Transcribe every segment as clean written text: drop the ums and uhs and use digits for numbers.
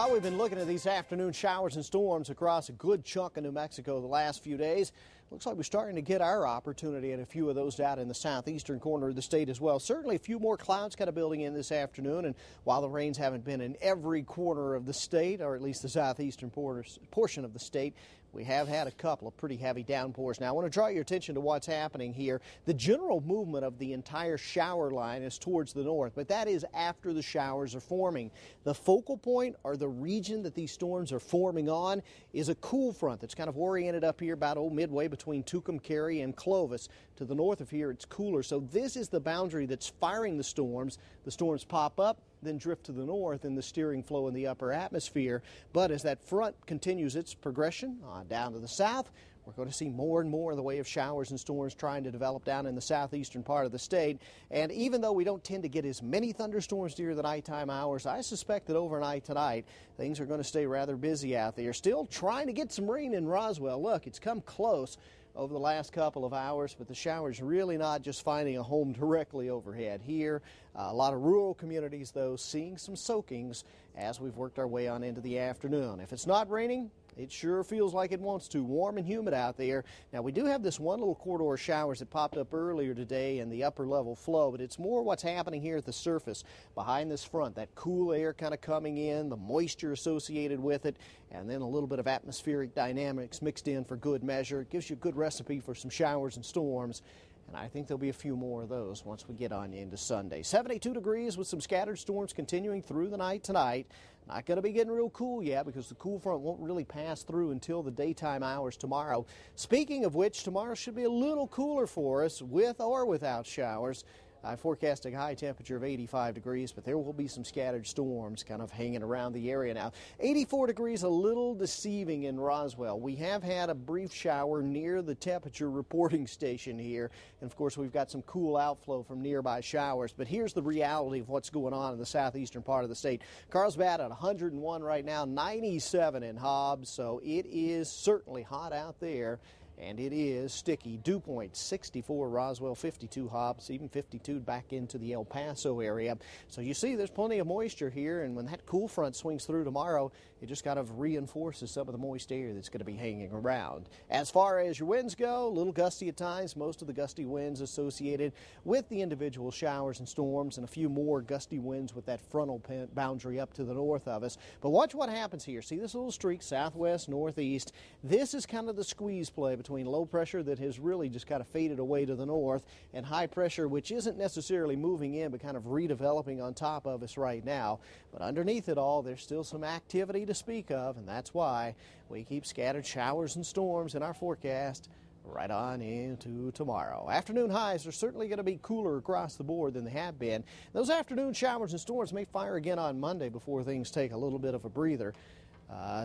While we've been looking at these afternoon showers and storms across a good chunk of New Mexico the last few days, looks like we're starting to get our opportunity at a few of those out in the southeastern corner of the state as well. Certainly a few more clouds kind of building in this afternoon, and while the rains haven't been in every corner of the state, or at least the southeastern portion of the state, we have had a couple of pretty heavy downpours. Now, I want to draw your attention to what's happening here. The general movement of the entire shower line is towards the north, but that is after the showers are forming. The focal point, or the region that these storms are forming on, is a cool front that's kind of oriented up here about midway between Tucumcari and Clovis. To the north of here, it's cooler. So this is the boundary that's firing the storms. The storms pop up, then drift to the north in the steering flow in the upper atmosphere. But as that front continues its progression down to the south, we're going to see more and more in the way of showers and storms trying to develop down in the southeastern part of the state. And even though we don't tend to get as many thunderstorms during the nighttime hours, I suspect that overnight tonight things are going to stay rather busy out there. Still trying to get some rain in Roswell. Look, it's come close over the last couple of hours, but the showers really not just finding a home directly overhead here. A lot of rural communities, though, seeing some soakings as we've worked our way on into the afternoon. If it's not raining, it sure feels like it wants to. Warm and humid out there. Now, we do have this one little corridor of showers that popped up earlier today in the upper level flow, but it's more what's happening here at the surface behind this front. That cool air kind of coming in, the moisture associated with it, and then a little bit of atmospheric dynamics mixed in for good measure. It gives you a good recipe for some showers and storms. And I think there'll be a few more of those once we get on into Sunday. 72 degrees with some scattered storms continuing through the night tonight. Not going to be getting real cool yet because the cool front won't really pass through until the daytime hours tomorrow. Speaking of which, tomorrow should be a little cooler for us with or without showers. I'm forecasting a high temperature of 85 degrees, but there will be some scattered storms kind of hanging around the area now. 84 degrees, a little deceiving in Roswell. We have had a brief shower near the temperature reporting station here, and of course we've got some cool outflow from nearby showers, but here's the reality of what's going on in the southeastern part of the state. Carlsbad at 101 right now, 97 in Hobbs, so it is certainly hot out there. And it is sticky. Dew point 64 Roswell, 52 Hobbs, even 52 back into the El Paso area. So you see there's plenty of moisture here, and when that cool front swings through tomorrow, it just kind of reinforces some of the moist air that's going to be hanging around. As far as your winds go, a little gusty at times. Most of the gusty winds associated with the individual showers and storms, and a few more gusty winds with that frontal boundary up to the north of us. But watch what happens here. See this little streak southwest, northeast. This is kind of the squeeze play between low pressure that has really just kind of faded away to the north and high pressure, which isn't necessarily moving in but kind of redeveloping on top of us right now. But underneath it all, there's still some activity to speak of, and that's why we keep scattered showers and storms in our forecast right on into tomorrow. Afternoon highs are certainly going to be cooler across the board than they have been. Those afternoon showers and storms may fire again on Monday before things take a little bit of a breather.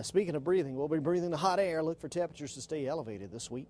Speaking of breathing, we'll be breathing the hot air. Look for temperatures to stay elevated this week.